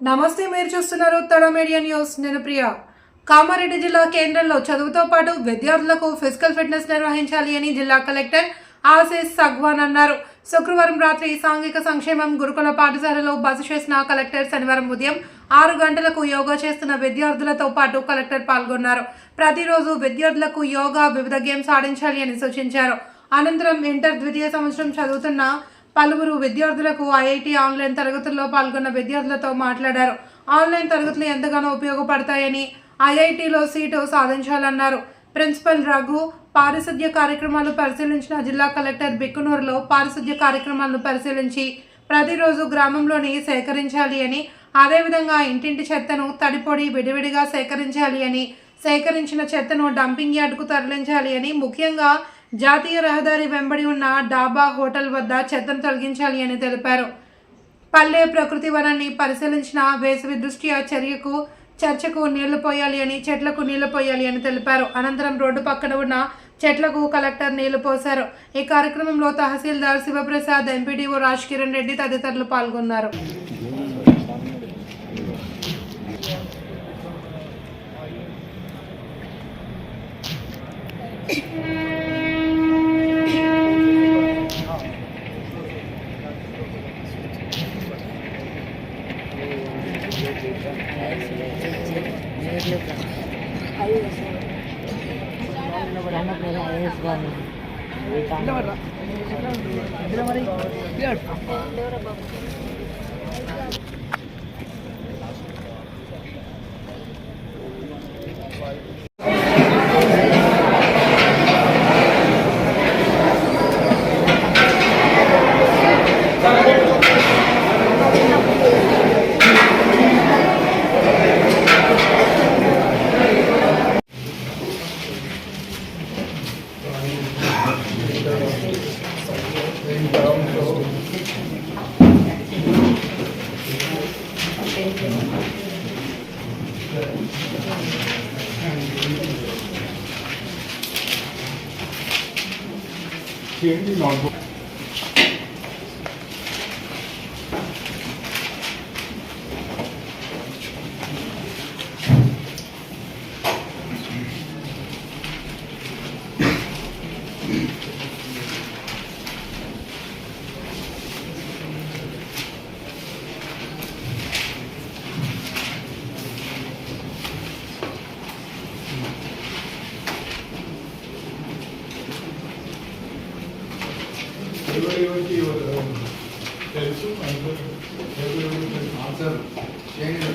నమస్తే, మీరు చూస్తున్నారు తడ మీడియా న్యూస్. నేను ప్రియా. కామారెడ్డి జిల్లా కేంద్రంలో చదువుతో పాటు విద్యార్థులకు ఫిజికల్ ఫిట్నెస్ నిర్వహించాలి అని జిల్లా కలెక్టర్ ఆశీష్ సగ్వాన్ అన్నారు. శుక్రవారం రాత్రి సాంఘిక సంక్షేమం గురుకుల పాఠశాలలో బస చేసిన కలెక్టర్ శనివారం ఉదయం 6 గంటలకు యోగా చేస్తున్న విద్యార్థులతో పాటు కలెక్టర్ పాల్గొన్నారు. ప్రతిరోజు విద్యార్థులకు యోగా, వివిధ గేమ్స్ ఆడించాలి అని సూచించారు. అనంతరం ఇంటర్ ద్వితీయ సంవత్సరం చదువుతున్న పలువురు విద్యార్థులకు ఐఐటి ఆన్లైన్ తరగతుల్లో పాల్గొన్న విద్యార్థులతో మాట్లాడారు. ఆన్లైన్ తరగతులు ఎంతగానో ఉపయోగపడతాయని, ఐఐటిలో సీటు సాధించాలన్నారు. ప్రిన్సిపల్ రఘు పారిశుద్ధ్య కార్యక్రమాలు పరిశీలించిన జిల్లా కలెక్టర్ బిక్కునూరులో పారిశుద్ధ్య కార్యక్రమాలను పరిశీలించి ప్రతిరోజు గ్రామంలోని సేకరించాలి అని, అదేవిధంగా ఇంటింటి చెత్తను తడిపొడి విడివిడిగా సేకరించాలి అని, సేకరించిన చెత్తను డంపింగ్ యార్డుకు తరలించాలి అని, ముఖ్యంగా జాతీయ రహదారి వెంబడి ఉన్న డాబా, హోటల్ వద్ద చెత్తను తొలగించాలి అని తెలిపారు. పల్లె ప్రకృతి వనాన్ని పరిశీలించిన వేసవి దృష్ట్యా చర్చకు నీళ్లు పోయాలి అని, చెట్లకు నీళ్లు పోయాలి అని తెలిపారు. అనంతరం రోడ్డు పక్కన ఉన్న చెట్లకు కలెక్టర్ నీళ్లు పోశారు. ఈ కార్యక్రమంలో తహసీల్దార్ శివప్రసాద్, ఎంపీడీఓ రాజ్ కిరణ్ రెడ్డి తదితరులు పాల్గొన్నారు. Change the notebook. Everybody తెలుసు ఆన్సర్ చేయండి.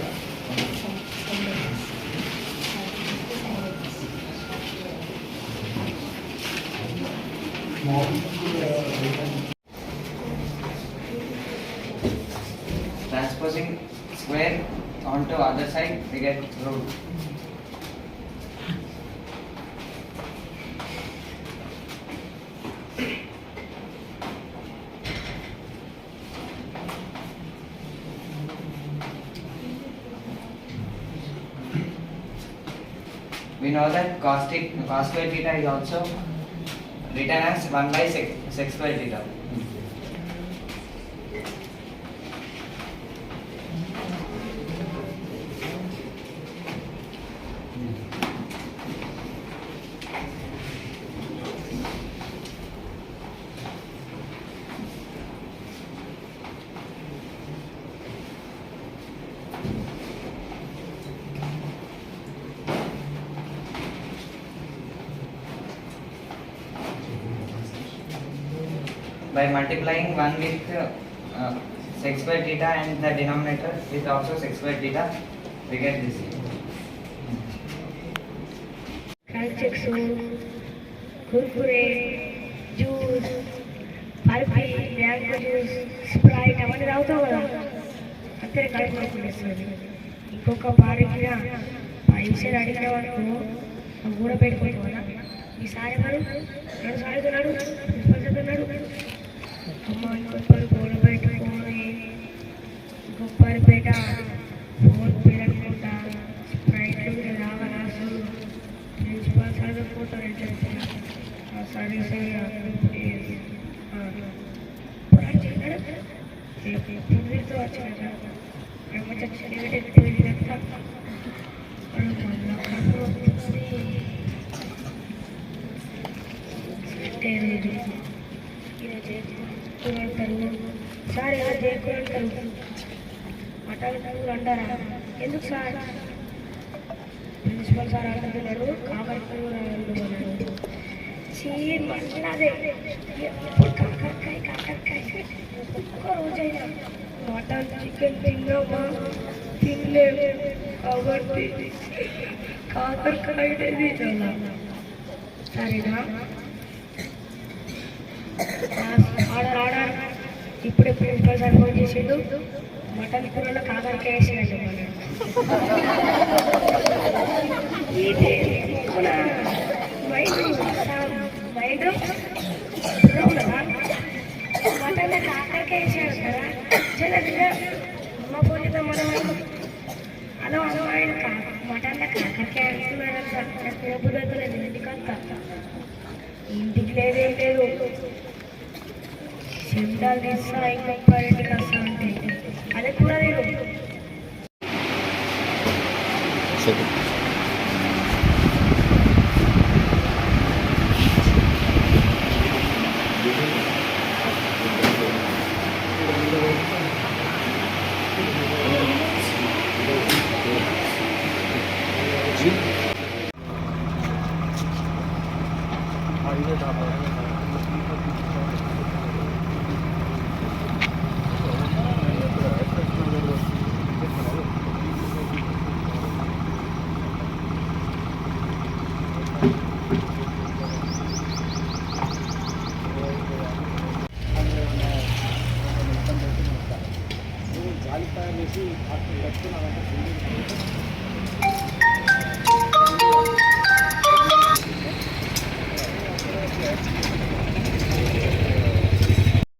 Transposing square onto other side, we get root. We know that cos square theta is also written as 1 by sec square theta. By multiplying 1 with sec square theta and the denominator is also sec square theta, we get this. Calcex, kurkure, juice, pulpy, mango juice, Sprite, అవన్నీ తాగుతావు కదా, అంతే కడుపు నొప్పిస్తుంది. ఇంకొక పాడికినా పైసలు అడిగిన వరకు కూడా పెట్టుకుంటావు కదా. ఈసారి మరి 2 సార్లు తిన్నాడు, ప్రిన్సిపల్ చెప్తున్నాడు, అమ్మ ఇంకొకరు కూడా పెట్టుకోని గొప్పపేట 4 పీరియడ్ అనుకుంటా, స్ప్రైట్లు రావరాసు ప్రిన్సిపల్ సార్ ఫోటో సరే సరే వచ్చిన కొంచెం చీకటి ఎక్కువైనాక కడుపు వస్తుంది. ఇలా చేయకూడతారు సార్, ఇలా చేయకూడతారు. మటన్ కూర అంటారా? ఎందుకు సార్? ప్రిన్సిపల్ సార్ అంటున్నాడు కాకర కూర అంటున్నాడు. మంచిదే ఎప్పుడు కాకరకాయ ఒక్క రోజైనా మటన్ చికెన్ తిన్నామా? తినలేదు కాబట్టి కాకరకాయ తినాలా? సరేనా? ఆర్డర్ ఇప్పుడే ప్రిన్సిపల్ సార్ ఫోన్ చేసిండు. మటన్ కూరలో కాకరకాయ వేసినట్టు మైండ్ మటన్ కాకరకాయ వేసాడు కదా. చిన్నదిగా అమ్మ పోలిక మనం అలా ఆయన మటన్లో కాకరకాయ వేస్తున్నాడు సార్. నాకు దగ్గరలేదు ఇంటికంతా, ఇంటికి లేదేం లేదు. చింతాలు తీస్తా ఇంకొక ఇంటికి వస్తా అంటే అదే కూడా లేదు. జాలి తయారు చేసి అట్లా పెట్టుకున్నామంటే